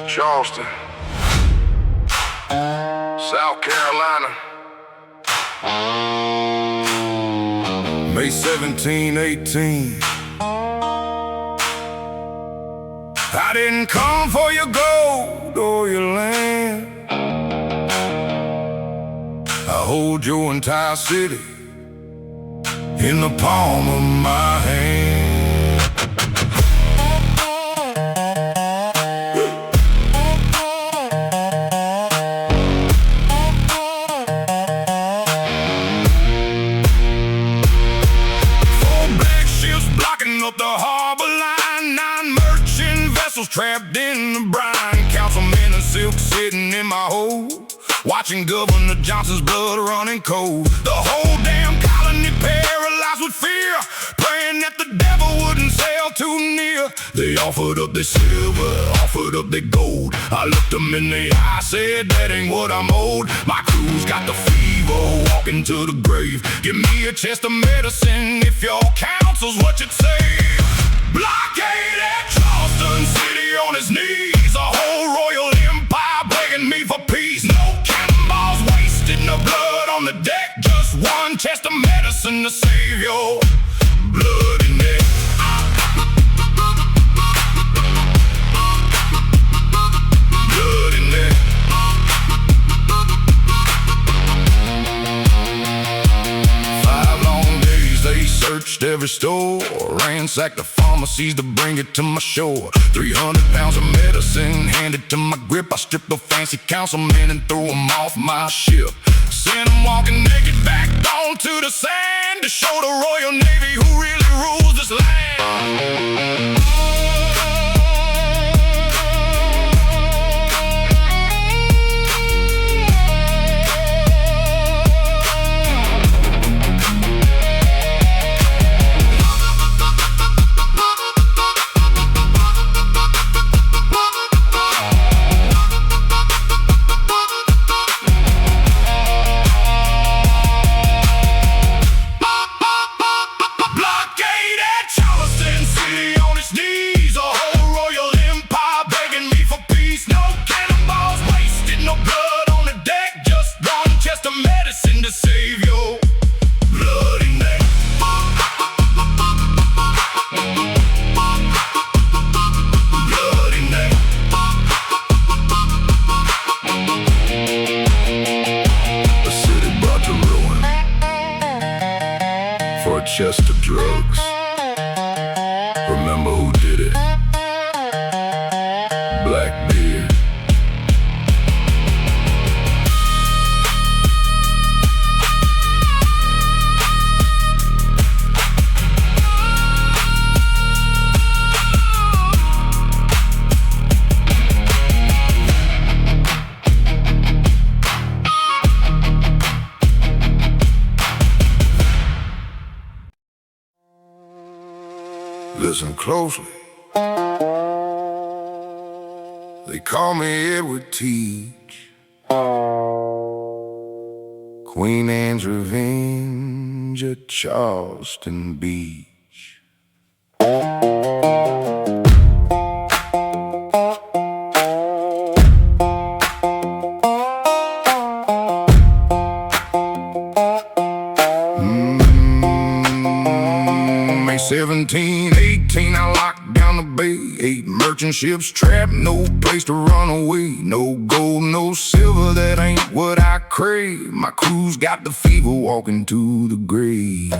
Charleston, South Carolina, May 17, 18. I didn't come for your gold or your land. I hold your entire city in the palm of my hand. Up the harbor line, 9 merchant vessels trapped in the brine. Councilmen and silk sitting in my hold, watching Governor Johnson's blood running cold. The whole damn colony paralyzed with fear, praying that the devil wouldn't sail too near. They offered up their silver, offered up their gold. I looked them in the eye, said that ain't what I'm owed. My crew's got the fever, walking to the grave. Give me a chest of medicine if your counsel's what you'd say. Blockade at Charleston, city on its knees. A whole royal empire begging me for peace. No cannonballs wasted, no blood on the deck. Just one chest of medicine to save your bloody neck. Bloody neck. They searched every store, ransacked the pharmacies to bring it to my shore. 300 pounds of medicine handed to my grip. I stripped the fancy councilmen and threw them off my ship. Sent them walking naked back onto the sand to show the Royal Navy who really rules this land. Medicine to save your bloody neck. Bloody neck. A city brought to ruin for a chest of drugs. Remember who did it? Blackbear. Listen closely. They call me Edward Teach. Queen Anne's Revenge at Charleston Beach. May 17, 18, I locked down the bay. 8 merchant ships trapped, no place to run away. No gold, no silver, that ain't what I crave. My crew's got the fever, walking to the grave.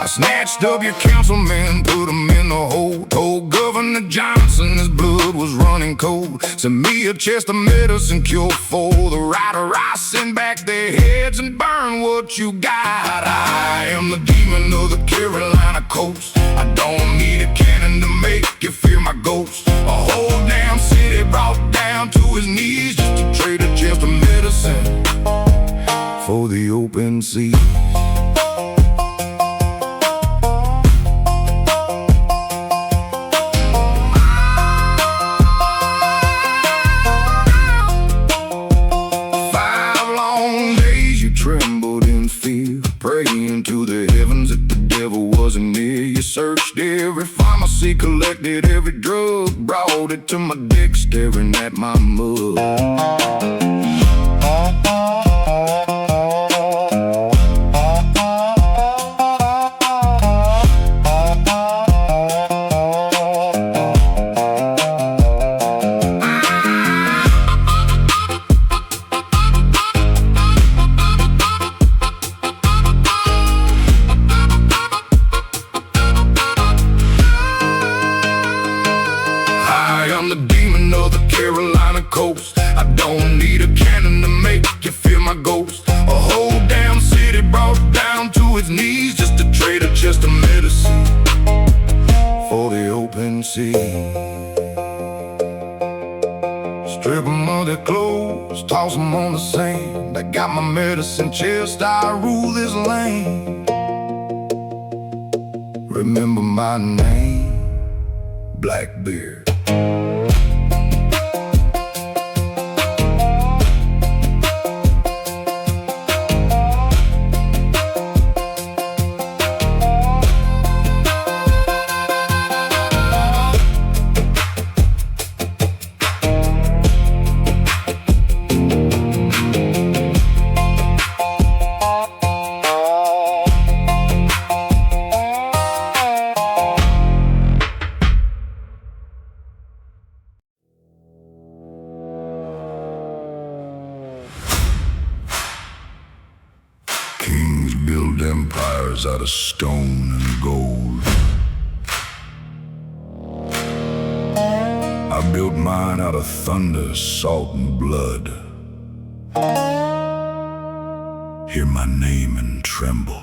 I snatched up your councilmen, put them in the hole. Told Governor Johnson his blood was running cold. Send me a chest of medicine, cure for the rider. I send back their heads and burn what you got. I am the demon of the Carolina coast. I don't need a cannon to make you fear my ghost. A whole damn city brought down to his knees just to trade a chest of medicine for the open sea. Trembled in fear, praying to the heavens that the devil wasn't near. searched every pharmacy, collected every drug, brought it to my dick, staring at my mug. I'm the demon of the Carolina coast. I don't need a cannon to make you feel my ghost. A whole damn city brought down to its knees just to trade a chest of medicine for the open sea. Strip 'em of their clothes, toss 'em on the sand. I got my medicine chest, I rule this land. Remember my name, Blackbear. Kings build empires out of stone and gold. I built mine out of thunder, salt, and blood. Hear my name and tremble.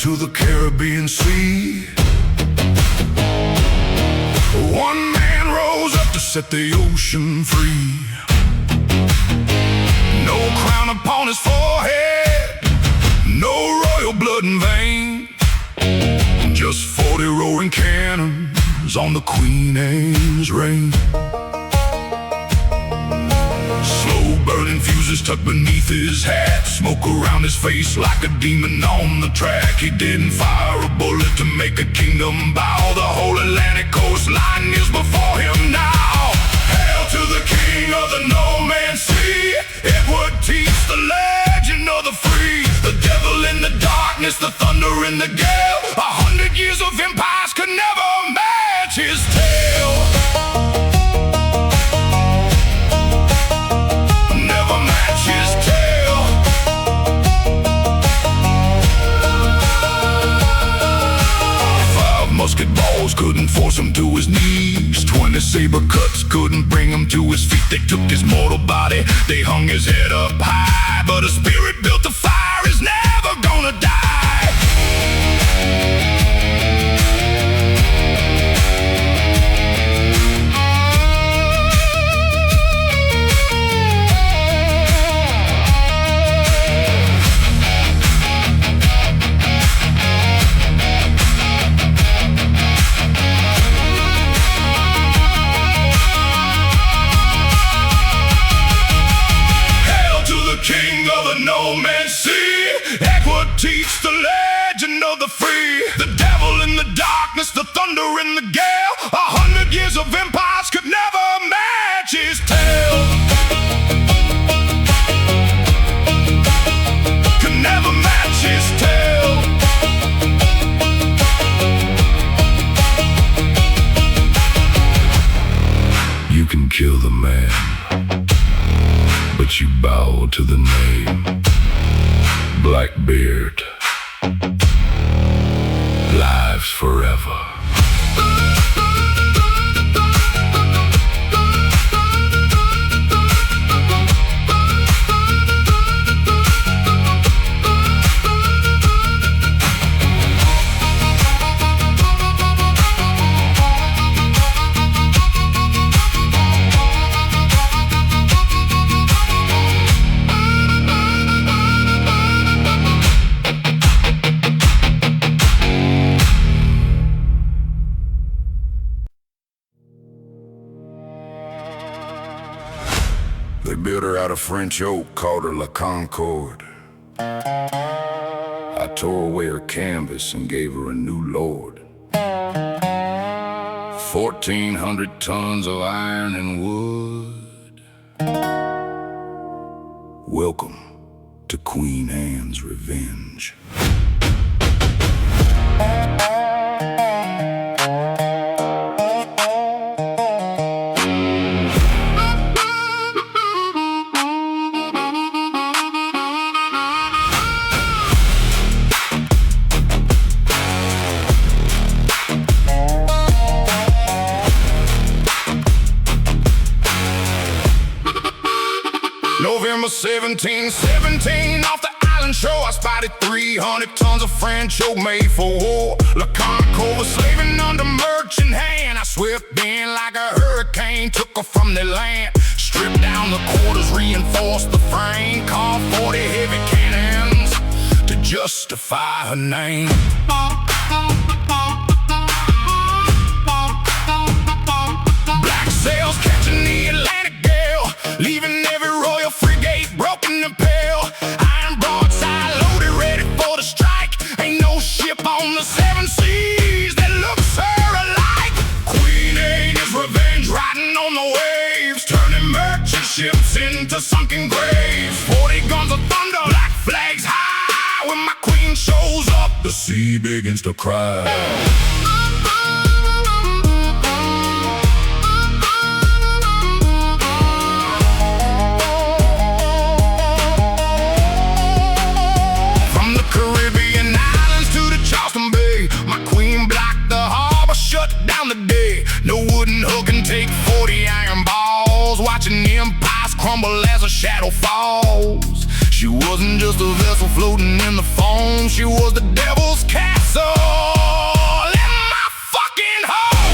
To the Caribbean Sea, one man rose up to set the ocean free. No crown upon his forehead, no royal blood in veins, just 40 roaring cannons on the Queen Anne's reign. Burning fuses tucked beneath his hat, smoke around his face like a demon on the track. He didn't fire a bullet to make a kingdom bow. The whole Atlantic coastline is before him now. Hail to the king of the no man's sea. It would teach the legend of the free. The devil in the darkness, the thunder in the gale. 100 years of empires could never match his tale. Musket balls couldn't force him to his knees. 20 saber cuts couldn't bring him to his feet. They took his mortal body, they hung his head up high. But a spirit built a fire is never gonna die. King of the no man's sea, that would teach the legend of the free. The devil in the darkness, the thunder in the gale. 100 years of empires could never match his tale. Could never match his tale. You can kill the man, but you bow to the name Blackbeard. Lives forever. French oak, called her La Concorde. I tore away her canvas and gave her a new lord. 1,400 tons of iron and wood. Welcome to Queen Anne's Revenge. November 1717, off the island shore, I spotted 300 tons of French oak made for war. La Concorde was slaving under merchant hand. I swept in like a hurricane, took her from the land. Stripped down the quarters, reinforced the frame, carved 40 heavy cannons to justify her name. Black sails catching the Atlantic gale, leaving every royal frigate broken and pale. Iron broadside loaded, ready for the strike. Ain't no ship on the seven seas that looks her alike. Queen Anne's Revenge, riding on the waves, turning merchant ships into sunken graves. 40 guns of thunder, black flags high. When my queen shows up, the sea begins to cry. Charleston Bay, my queen blocked the harbor, shut down the day. No wooden hook can take 40 iron balls, watching empires crumble as a shadow falls. She wasn't just a vessel floating in the foam, she was the devil's castle in my fucking home.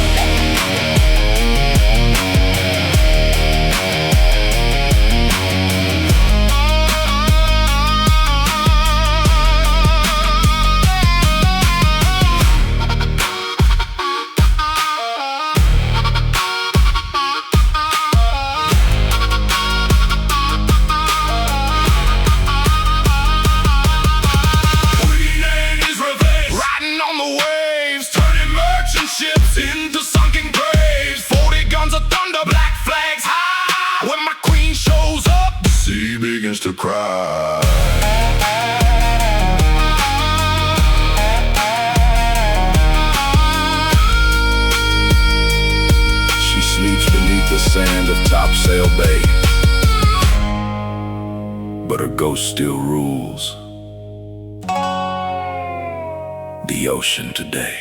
Ships into sunken graves, 40 guns of thunder, black flags high. When my queen shows up, the sea begins to cry. She sleeps beneath the sand of Topsail Bay, but her ghost still rules the ocean today.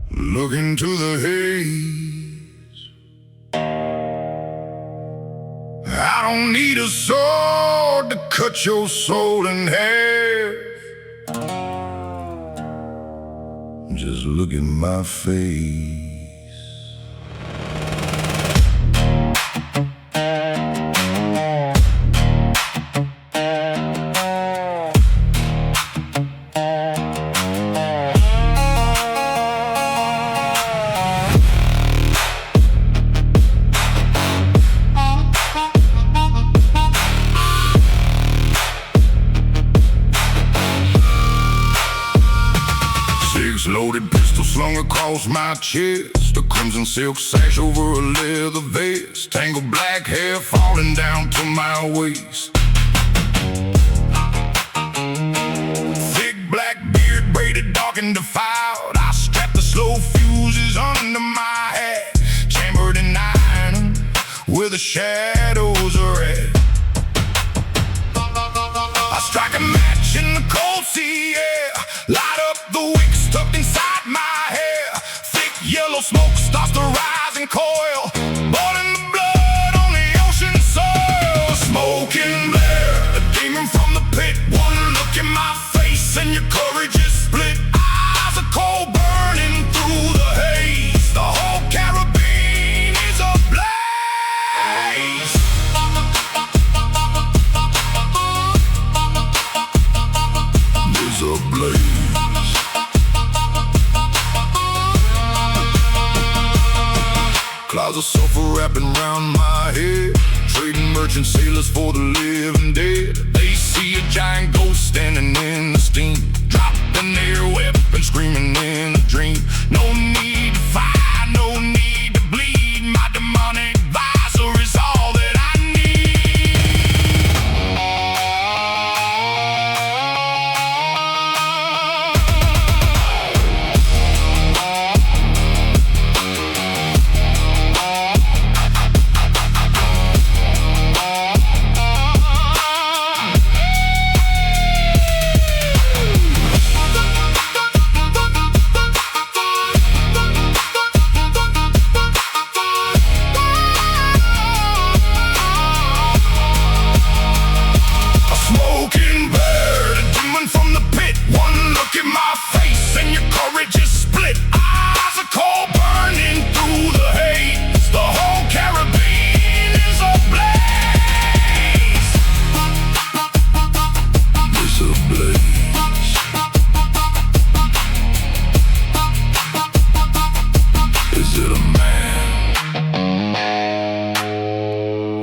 Look into the haze. I don't need a sword to cut your soul in half. Just look at my face. Loaded pistol slung across my chest, a crimson silk sash over a leather vest, tangled black hair falling down to my waist. Thick black beard braided dark and defiled, I strapped the slow fuses under my hat, chambered in iron where the shadows are at. I strike a match in the cold sea air, light up the wicks tucked inside my hair. Thick yellow smoke starts to rise and coil, boiling the blood on the ocean soil. Smoke and blare, a demon from the pit. One look in my face and you're cold. Clouds of sulfur wrapping round my head, trading merchant sailors for the living dead. They see a giant ghost standing in the steam, dropping their weapons, screaming in the dream. No need to fight, no need to bleed. My demonic visor is all that I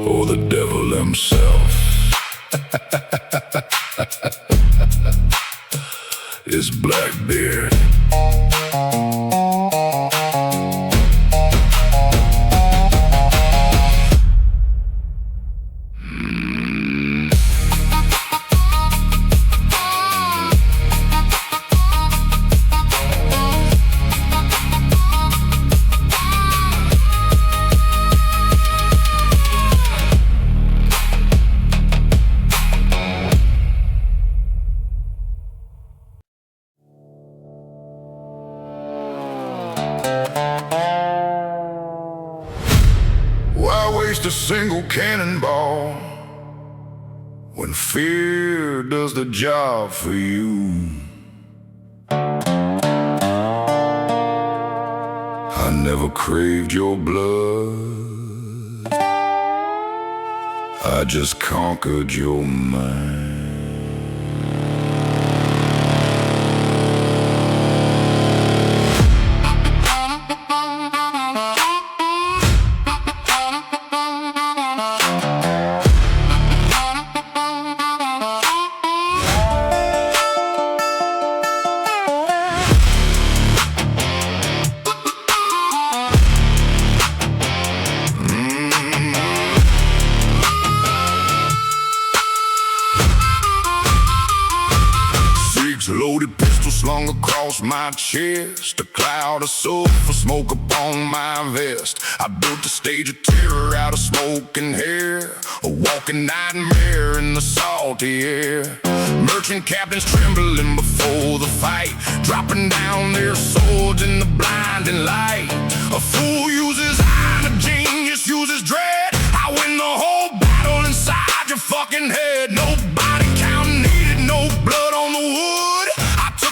or the devil himself. It's Blackbear. Why waste a single cannonball when fear does the job for you? I never craved your blood, I just conquered your mind. Loaded pistol slung across my chest, a cloud of sulfur smoke upon my vest. I built a stage of terror out of smoke and hair, a walking nightmare in the salty air. Merchant captains trembling before the fight, dropping down their swords in the blinding light. A fool uses eye and a genius uses dread. I win the whole battle inside your fucking head. Nobody counting needed, no blood on the wood.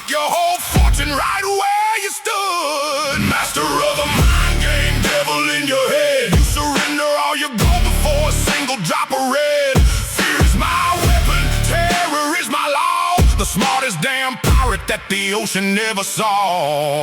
Your whole fortune right where you stood. Master of the mind game, devil in your head. You surrender all your gold before a single drop of red. Fear is my weapon, terror is my law. The smartest damn pirate that the ocean never saw.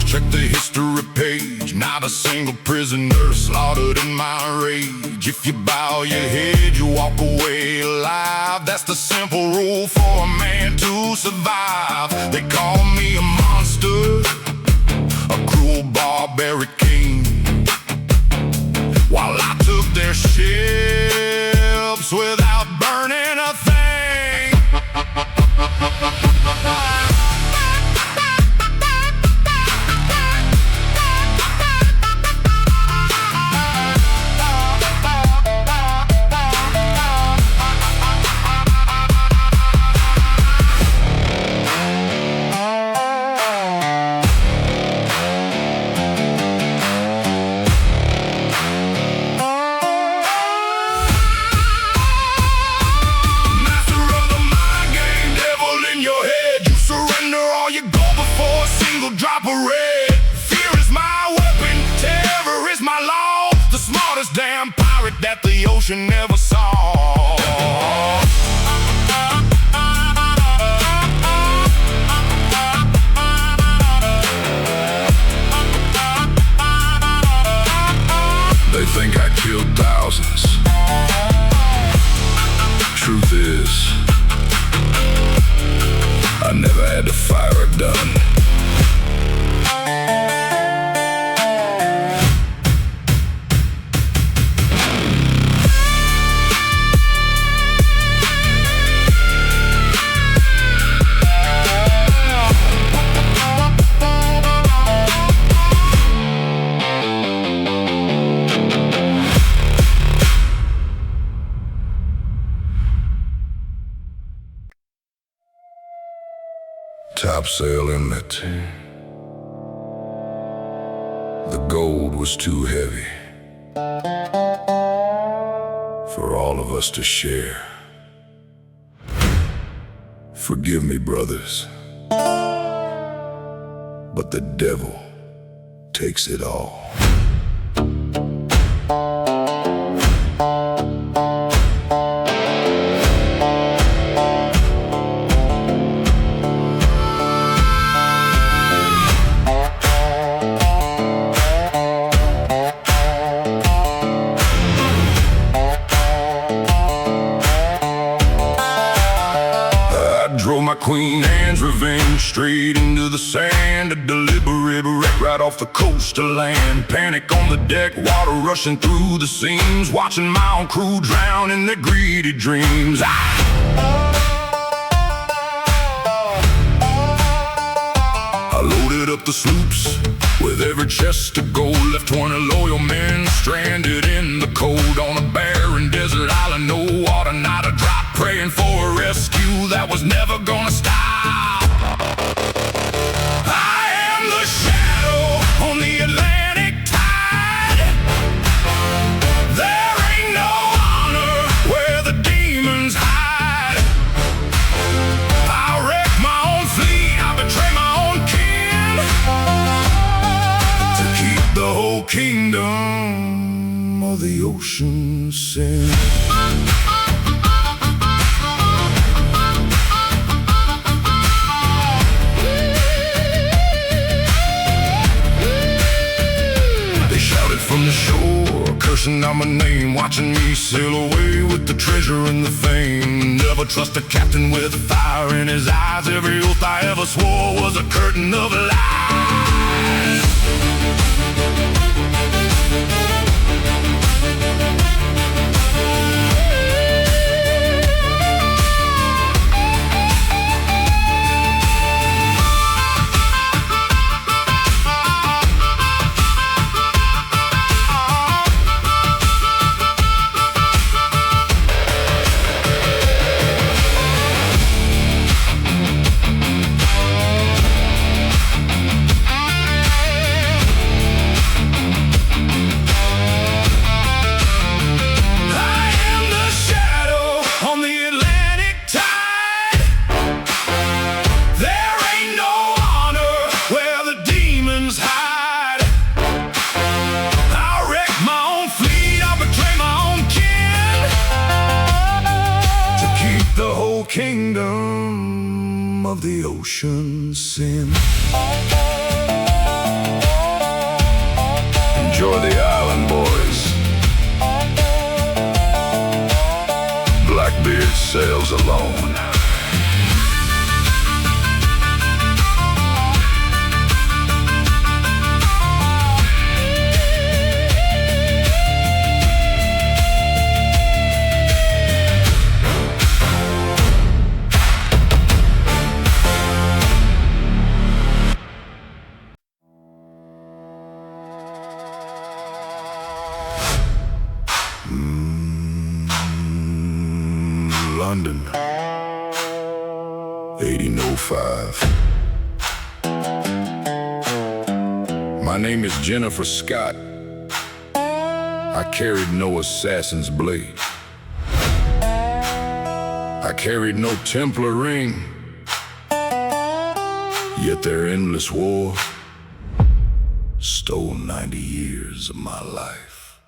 Check the history page, not a single prisoner slaughtered in my rage. If you bow your head, you walk away alive. That's the simple rule for a man to survive. They call me a monster, a cruel barbaric king, while I took their ships without burning a thing. Master of the mind game, devil in your head. You surrender you never saw. They think I killed thousands. Truth is, I never had to fire a gun. Topsail inlet. The gold was too heavy for all of us to share. Forgive me, brothers, but the devil takes it all. Drove my Queen Anne's Revenge straight into the sand. A deliberate wreck right off the coast of land. Panic on the deck, water rushing through the seams. Watching my own crew drown in their greedy dreams. I loaded up the sloops with every chest of gold. Left 20 loyal men stranded in the cold on a barren desert island. No water, not a drop, praying for a rescue that was never gonna stop. I am the shadow on the Atlantic tide. There ain't no honor where the demons hide. I wreck my own fleet, I betray my own kin to keep the whole kingdom of the ocean sin. From the shore, cursing out my name, watching me sail away with the treasure and the fame. Never trust a captain with fire in his eyes. Every oath I ever swore was a curtain of lies. Kingdom of the ocean sin. Enjoy the island, boys. Blackbeard sails alone. London, 1805. My name is Jennifer Scott. I carried no assassin's blade. I carried no Templar ring. Yet their endless war stole 90 years of my life.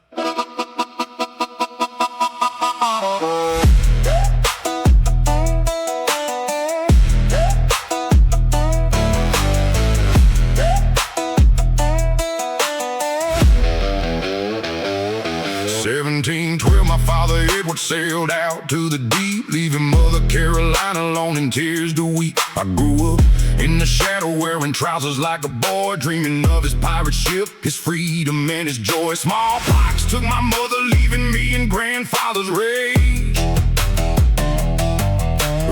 1712, my father Edward sailed out to the deep, leaving Mother Carolina alone in tears to weep. I grew up in the shadow, wearing trousers like a boy, dreaming of his pirate ship, his freedom and his joy. Smallpox took my mother, leaving me in grandfather's rage,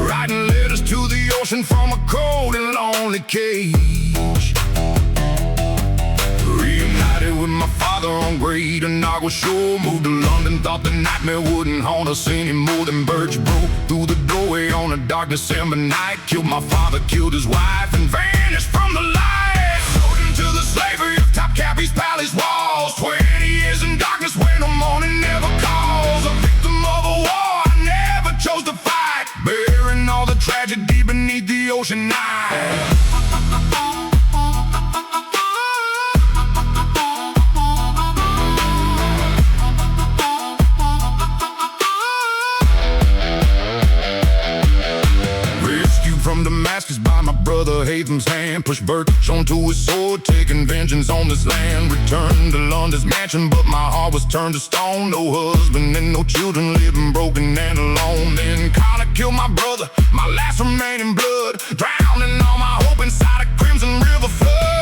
writing letters to the ocean from a cold and lonely cage. Reunited with my father on Great Inaugural Shore, moved to London, thought the nightmare wouldn't haunt us anymore. Then birds broke through the doorway on a dark December night, killed my father, killed his wife, and vanished from the light. Sold into the slavery of Topkapi's palace walls, 20 years in darkness where no morning never calls. A victim of a war I never chose to fight, bearing all the tragedy beneath the ocean night. From Damascus by my brother Hatham's hand, pushed Birch onto his sword, taking vengeance on this land. Returned to London's mansion, but my heart was turned to stone. No husband and no children, living broken and alone. Then Connor killed my brother, my last remaining blood, drowning all my hope inside a crimson river flood.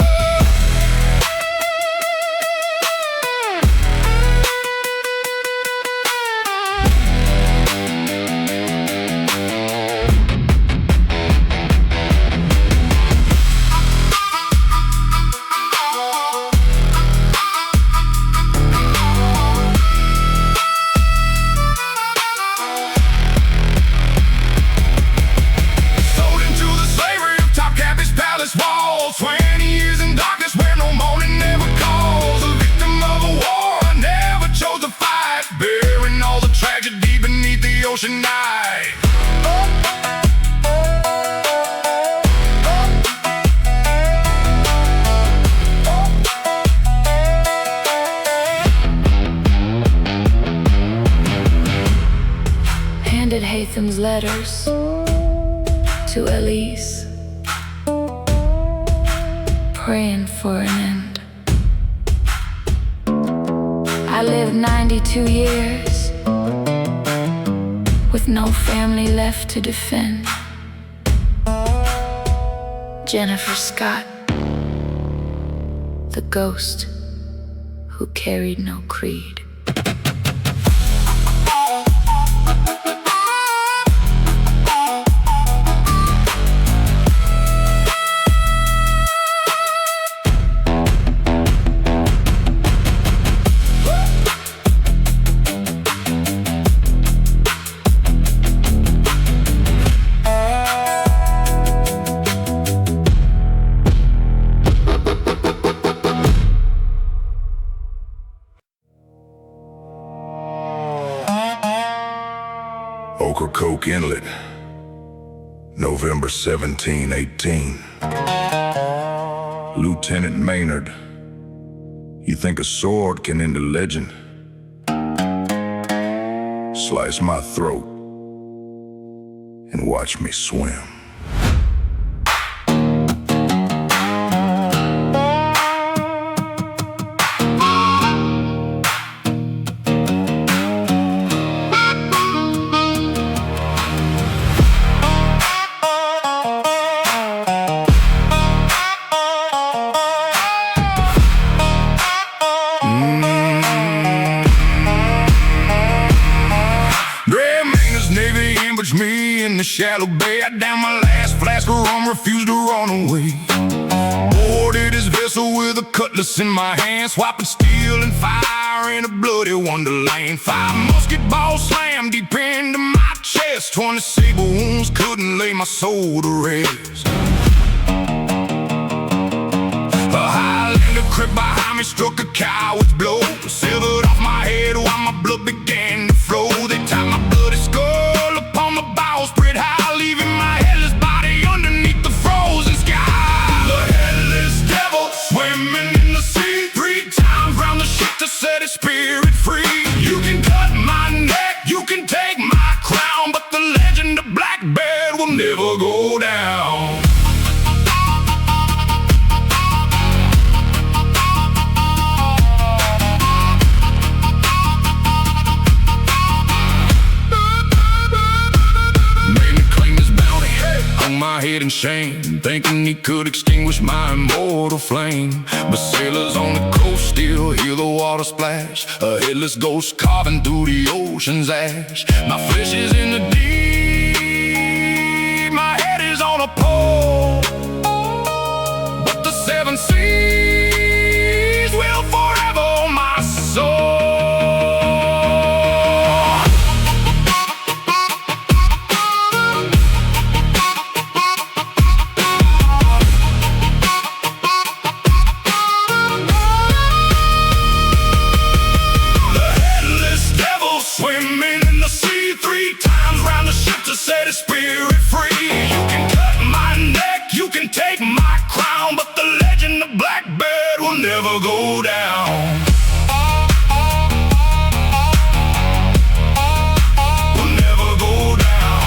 Walls, 20 years in darkness where no morning never calls. A victim of a war I never chose to fight, bearing all the tragedy beneath the ocean night. Handed Hatham's letters to Elise, praying for an end. I lived 92 years with no family left to defend. Jennifer Scott, the ghost who carried no creed. Ocracoke Inlet, November 1718. Lieutenant Maynard, you think a sword can end a legend? Slice my throat and watch me swim. Me in the shallow bay, I downed my last flask of rum, refused to run away. Boarded his vessel with a cutlass in my hand, swapping steel and fire in a bloody wonderland. 5 musket balls slammed deep into my chest, 20 saber wounds couldn't lay my soul to rest. A Highlander crept behind me, struck a coward's blow, severed off my head while my blood began to flow. They tied my bloody skull upon the bow, spread high, leaving my headless body underneath the frozen sky. The headless devil swimming in the sea, 3 times round the ship to set his spirit free. You can cut my neck, you can take my crown, but the legend of Blackbear will never go down. pride and shame, thinking he could extinguish my immortal flame. But sailors on the coast still hear the water splash, a headless ghost carving through the ocean's ash. My flesh is in the deep, my head is on a pole, but the seven seas will forever hold my soul. Swimming in the sea 3 times round the ship to set his spirit free. You can cut my neck, you can take my crown, but the legend of Blackbear will never go down. Will never go down.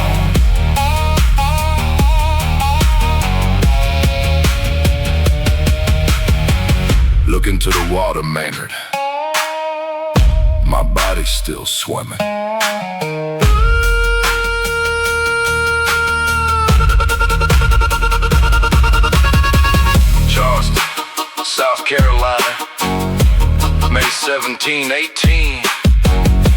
Look into the water, Maynard. My body's still swimming. Charleston, South Carolina, May 17, 18.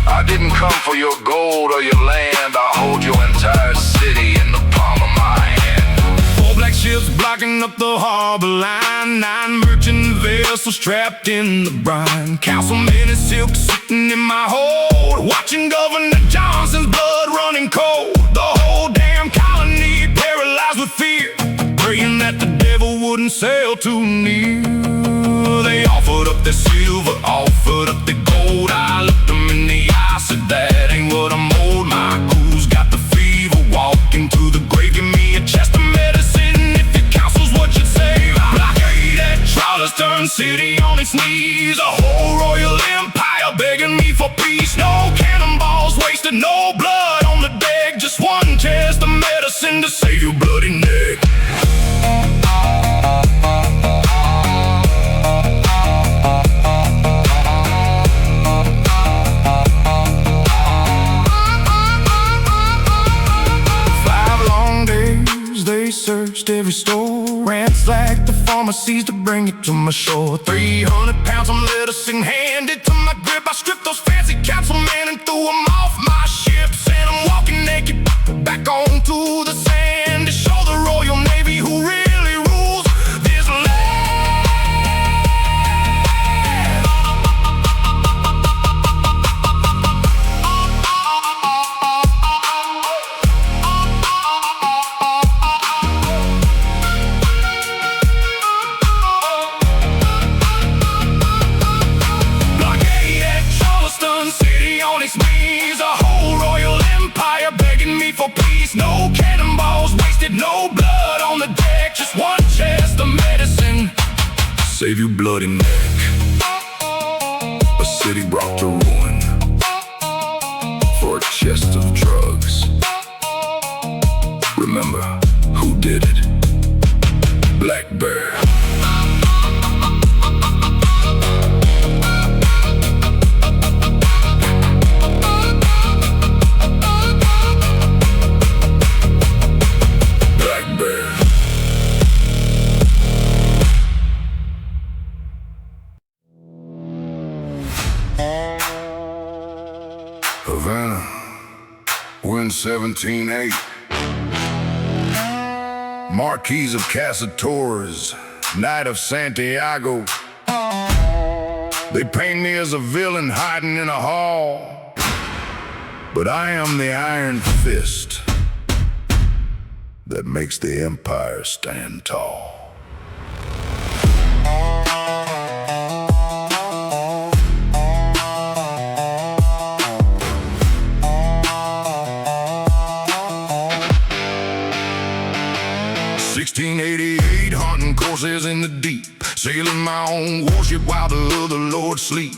I didn't come for your gold or your land. I hold your entire city in the palm of my hand. 4 black ships blocking up the harbor line, 9 merchant vessels trapped in the brine. Councilman in silk sitting in my hold, watching Governor Johnson's blood running cold. The whole damn colony paralyzed with fear, praying that the devil wouldn't sail too near. They offered up their silver, offered up their gold. I looked them in the eye, said that ain't what I'm owed. My crew's got the fever, walking to the grave. Give me a chest of medicine if your counsel's what you'd say. Blockade at Charleston, city on its knees, a whole royal empire begging me for peace. No cannonballs wasted, no blood on the deck, just 1 chest of medicine to save your bloody neck. 5 long days they searched every store, ransacked the pharmacies to bring it to my shore. 300 pounds of medicine handed to my grip. I stripped those fancy councilmen and threw them off my ships, and I'm walking naked back onto the sand to show the Royal Navy who really rules this land. Blockade at Charleston, city on its knees, a whole royal empire begging me for peace. No cannonballs wasted, no blood on the deck, just 1 chest of medicine save you bloody neck. A city brought to ruin for a chest of drugs. Remember who did it? Blackbear. Havana, wind 17-8. Marquis of Casatores, Knight of Santiago. They paint me as a villain hiding in a hall, but I am the iron fist that makes the empire stand tall. Hunting courses in the deep, sailing my own warship while the other lords sleep.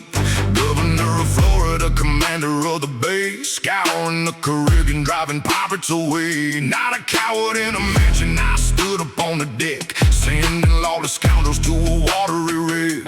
Governor of Florida, commander of the bay, scouring the Caribbean, driving pirates away. Not a coward in a mansion, I stood up on the deck, sending lawless scoundrels to a watery wreck.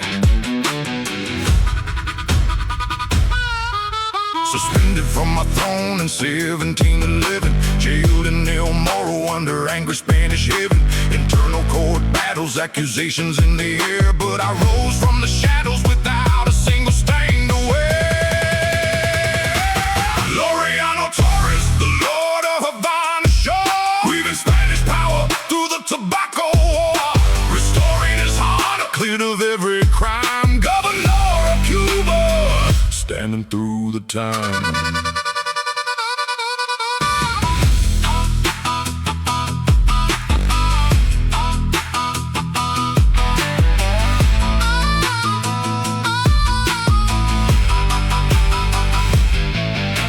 Suspended from my throne in 1711, jailed in El Moro under angry Spanish heaven. Internal court battles, accusations in the air, but I rose from the shadows without a single stain to wear. Laureano Torres, the Lord of Havana shore, weaving Spanish power through the Tobacco War, restoring his heart, cleared of every crime. Governor of Cuba, standing through the time.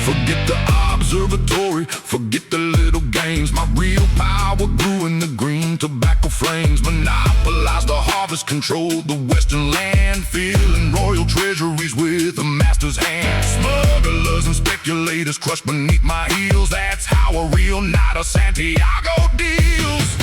Forget the observatory, forget the little games. My real power grew in the green tobacco flames. Monopolized the harvest, controlled the western land, filling royal treasuries with the master's hand. Smugglers and speculators crushed beneath my heels. That's how a real knight of Santiago deals.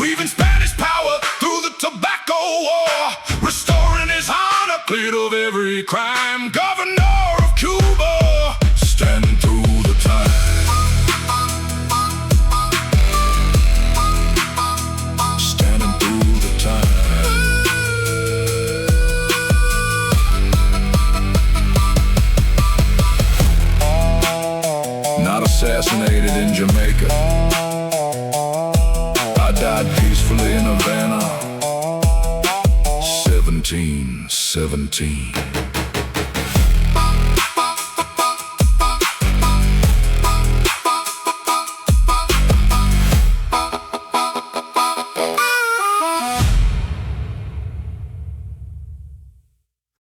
Weaving Spanish power through the Tobacco War, restoring his honor, cleared of every crime. Governor of Cuba, standing through the time. Standing through the time. Not assassinated in Jamaica, died peacefully in Havana, 1717.